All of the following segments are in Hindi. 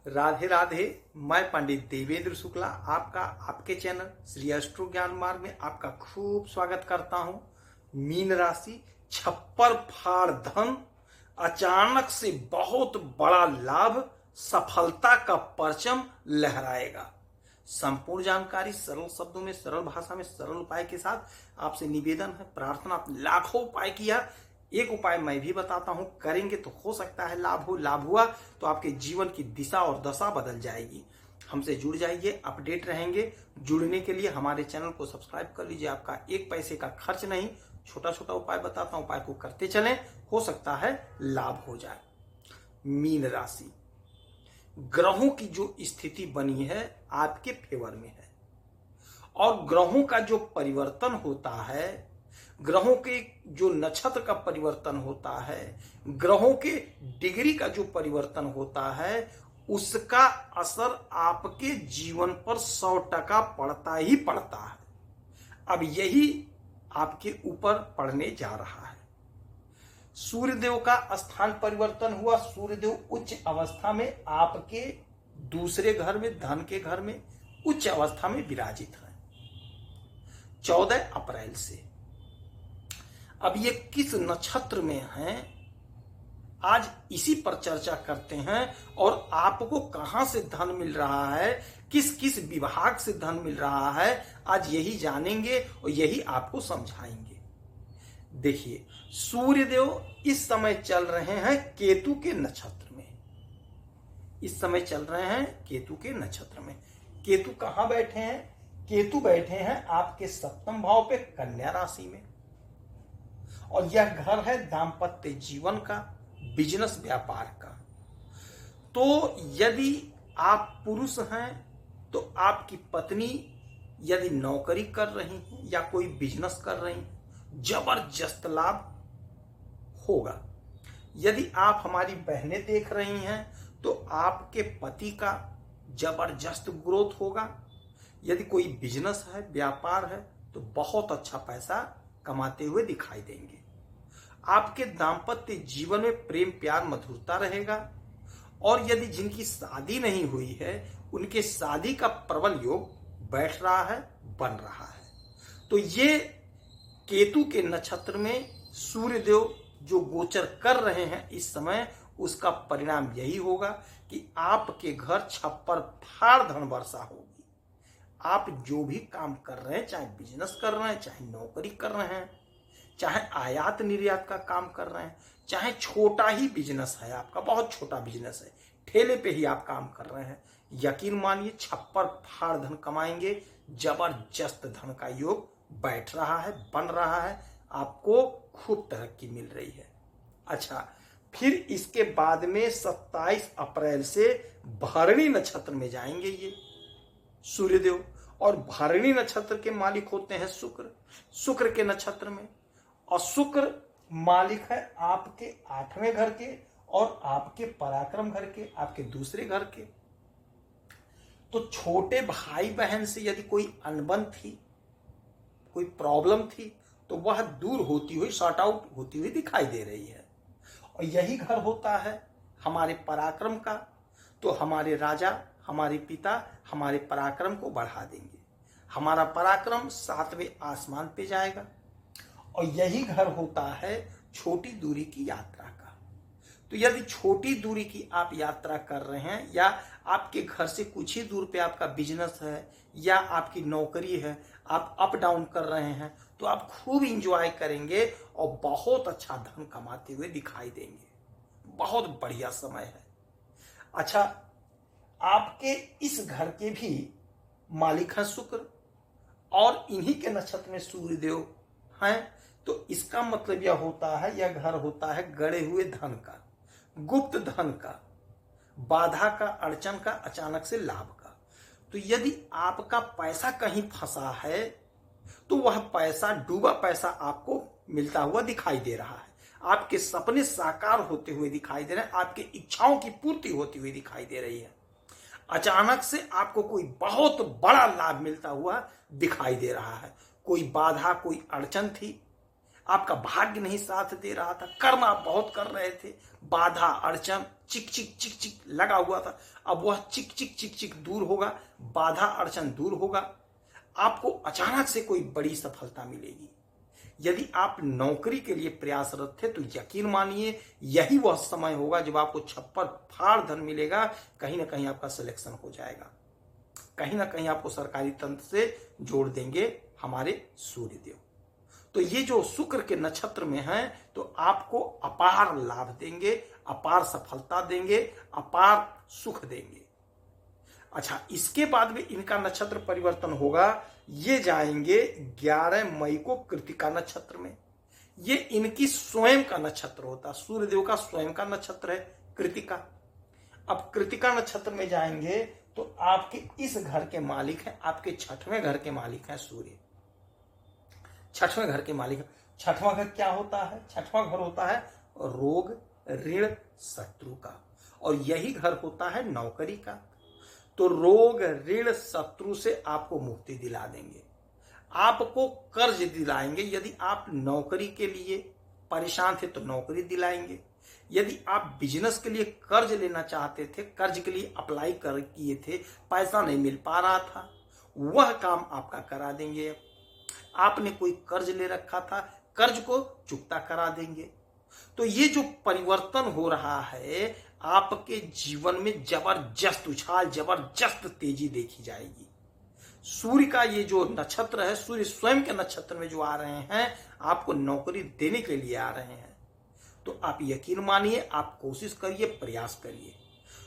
राधे राधे। मैं पंडित देवेंद्र शुक्ला आपका आपके चैनल श्री एस्ट्रो ज्ञान मार्ग में आपका खूब स्वागत करता हूं। मीन राशि, छप्पर फाड़ धन, अचानक से बहुत बड़ा लाभ, सफलता का परचम लहराएगा। संपूर्ण जानकारी सरल शब्दों में, सरल भाषा में, सरल उपाय के साथ आपसे निवेदन है, प्रार्थना। लाखों उपाय किया, एक उपाय मैं भी बताता हूं, करेंगे तो हो सकता है लाभ हो। लाभ हुआ तो आपके जीवन की दिशा और दशा बदल जाएगी। हमसे जुड़ जाइए, अपडेट रहेंगे। जुड़ने के लिए हमारे चैनल को सब्सक्राइब कर लीजिए। आपका एक पैसे का खर्च नहीं, छोटा छोटा उपाय बताता हूं, उपाय को करते चलें, हो सकता है लाभ हो जाए। मीन राशि, ग्रहों की जो स्थिति बनी है आपके फेवर में है, और ग्रहों का जो परिवर्तन होता है, ग्रहों के जो नक्षत्र का परिवर्तन होता है, ग्रहों के डिग्री का जो परिवर्तन होता है, उसका असर आपके जीवन पर 100% पड़ता ही पड़ता है। अब यही आपके ऊपर पड़ने जा रहा है। सूर्यदेव का स्थान परिवर्तन हुआ। सूर्यदेव उच्च अवस्था में आपके दूसरे घर में, धन के घर में उच्च अवस्था में विराजित है 14 अप्रैल से। अब ये किस नक्षत्र में हैं, आज इसी पर चर्चा करते हैं। और आपको कहां से धन मिल रहा है, किस किस विभाग से धन मिल रहा है, आज यही जानेंगे और यही आपको समझाएंगे। देखिए, सूर्यदेव इस समय चल रहे हैं केतु के नक्षत्र में। इस समय चल रहे हैं केतु के नक्षत्र में। केतु कहां बैठे हैं? केतु बैठे हैं आपके 7वें भाव पे, कन्या राशि में। और यह घर है दाम्पत्य जीवन का, बिजनेस व्यापार का। तो यदि आप पुरुष हैं तो आपकी पत्नी यदि नौकरी कर रही है या कोई बिजनेस कर रही है, जबरदस्त लाभ होगा। यदि आप हमारी बहनें देख रही हैं तो आपके पति का जबरदस्त ग्रोथ होगा। यदि कोई बिजनेस है, व्यापार है, तो बहुत अच्छा पैसा कमाते हुए दिखाई देंगे। आपके दाम्पत्य जीवन में प्रेम प्यार मधुरता रहेगा। और यदि जिनकी शादी नहीं हुई है, उनके शादी का प्रबल योग बैठ रहा है, बन रहा है। तो ये केतु के नक्षत्र में सूर्यदेव जो गोचर कर रहे हैं इस समय, उसका परिणाम यही होगा कि आपके घर छप्पर फाड़ धन वर्षा होगी। आप जो भी काम कर रहे हैं, चाहे बिजनेस कर रहे हैं, चाहे नौकरी कर रहे हैं, चाहे आयात निर्यात का काम कर रहे हैं, चाहे छोटा ही बिजनेस है आपका, बहुत छोटा बिजनेस है, ठेले पे ही आप काम कर रहे हैं, यकीन मानिए छप्पर फाड़ धन कमाएंगे। जबरदस्त धन का योग बैठ रहा है, बन रहा है, आपको खूब तरक्की मिल रही है। अच्छा, फिर इसके बाद में 27 अप्रैल से भरणी नक्षत्र में जाएंगे ये सूर्यदेव। और भरणी नक्षत्र के मालिक होते हैं शुक्र, शुक्र के नक्षत्र में। और शुक्र मालिक है आपके 8वें घर के और आपके पराक्रम घर के, आपके दूसरे घर के। तो छोटे भाई बहन से यदि कोई अनबन थी, कोई प्रॉब्लम थी, तो वह दूर होती हुई, सॉर्ट आउट होती हुई दिखाई दे रही है। और यही घर होता है हमारे पराक्रम का। तो हमारे राजा, हमारे पिता हमारे पराक्रम को बढ़ा देंगे। हमारा पराक्रम 7वें आसमान पे जाएगा। और यही घर होता है छोटी दूरी की यात्रा का। तो यदि छोटी दूरी की आप यात्रा कर रहे हैं, या आपके घर से कुछ ही दूर पे आपका बिजनेस है या आपकी नौकरी है, आप अप डाउन कर रहे हैं, तो आप खूब इंजॉय करेंगे और बहुत अच्छा धन कमाते हुए दिखाई देंगे। बहुत बढ़िया समय है। अच्छा, आपके इस घर के भी मालिक हैं शुक्र, और इन्हीं के नक्षत्र में सूर्यदेव हैं। तो इसका मतलब यह होता है, यह घर होता है गड़े हुए धन का, गुप्त धन का, बाधा का, अड़चन का, अचानक से लाभ का। तो यदि आपका पैसा कहीं फंसा है तो वह पैसा, डूबा पैसा आपको मिलता हुआ दिखाई दे रहा है। आपके सपने साकार होते हुए दिखाई दे रहे हैं, आपकी इच्छाओं की पूर्ति होती हुई दिखाई दे रही है। अचानक से आपको कोई बहुत बड़ा लाभ मिलता हुआ दिखाई दे रहा है। कोई बाधा, कोई अड़चन थी, आपका भाग्य नहीं साथ दे रहा था, कर्म आप बहुत कर रहे थे, बाधा अड़चन चिक चिक चिक चिक लगा हुआ था, अब वह चिक चिक चिक चिक दूर होगा, बाधा अड़चन दूर होगा, आपको अचानक से कोई बड़ी सफलता मिलेगी। यदि आप नौकरी के लिए प्रयासरत थे तो यकीन मानिए यही वह समय होगा जब आपको छप्पर फाड़ धन मिलेगा, कहीं ना कहीं आपका सिलेक्शन हो जाएगा, कहीं ना कहीं आपको सरकारी तंत्र से जोड़ देंगे हमारे सूर्यदेव। तो ये जो शुक्र के नक्षत्र में हैं तो आपको अपार लाभ देंगे, अपार सफलता देंगे, अपार सुख देंगे। अच्छा, इसके बाद में इनका नक्षत्र परिवर्तन होगा, ये जाएंगे 11 मई को कृतिका नक्षत्र में। ये इनकी स्वयं का नक्षत्र होता है, सूर्यदेव का स्वयं का नक्षत्र है कृतिका। अब कृतिका नक्षत्र में जाएंगे तो आपके इस घर के मालिक हैं, आपके छठवें घर के मालिक हैं सूर्य, छठवें घर के मालिक है। छठवां घर क्या होता है? छठवां घर होता है रोग ऋण शत्रु का, और यही घर होता है नौकरी का। तो रोग ऋण शत्रु से आपको मुक्ति दिला देंगे, आपको कर्ज दिलाएंगे। यदि आप नौकरी के लिए परेशान थे तो नौकरी दिलाएंगे, यदि आप बिजनेस के लिए कर्ज लेना चाहते थे, कर्ज के लिए अप्लाई कर किए थे, पैसा नहीं मिल पा रहा था, वह काम आपका करा देंगे। आपने कोई कर्ज ले रखा था, कर्ज को चुकता करा देंगे। तो ये जो परिवर्तन हो रहा है आपके जीवन में जबरदस्त उछाल, जबरदस्त तेजी देखी जाएगी। सूर्य का ये जो नक्षत्र है, सूर्य स्वयं के नक्षत्र में जो आ रहे हैं, आपको नौकरी देने के लिए आ रहे हैं। तो आप यकीन मानिए, आप कोशिश करिए, प्रयास करिए,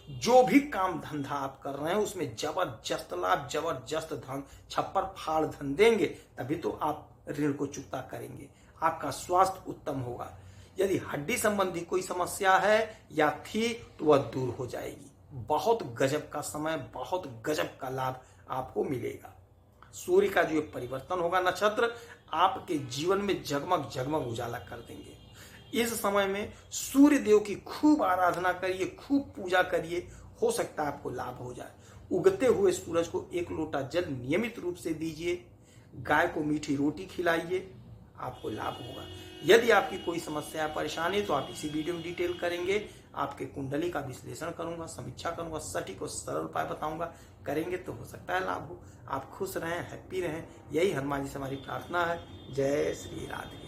जो भी काम धंधा आप कर रहे हैं उसमें जबरदस्त लाभ, जबरदस्त धन, छप्पर फाड़ धन देंगे, तभी तो आप ऋण को चुकता करेंगे। आपका स्वास्थ्य उत्तम होगा, यदि हड्डी संबंधी कोई समस्या है या थी तो वह दूर हो जाएगी। बहुत गजब का समय, बहुत गजब का लाभ आपको मिलेगा। सूर्य का जो परिवर्तन होगा नक्षत्र, आपके जीवन में जगमग जगमग उजाला कर देंगे। इस समय में सूर्य देव की खूब आराधना करिए, खूब पूजा करिए, हो सकता है आपको लाभ हो जाए। उगते हुए सूरज को 1 लोटा जल नियमित रूप से दीजिए, गाय को मीठी रोटी खिलाइए, आपको लाभ होगा। यदि आपकी कोई समस्या परेशानी तो आप इसी वीडियो में डिटेल करेंगे, आपके कुंडली का विश्लेषण करूंगा, समीक्षा करूंगा, सटीक और सरल उपाय बताऊंगा, करेंगे तो हो सकता है लाभ हो। आप खुश रहें, हैप्पी रहें, यही हनुमान जी से हमारी प्रार्थना है। जय श्री राधे।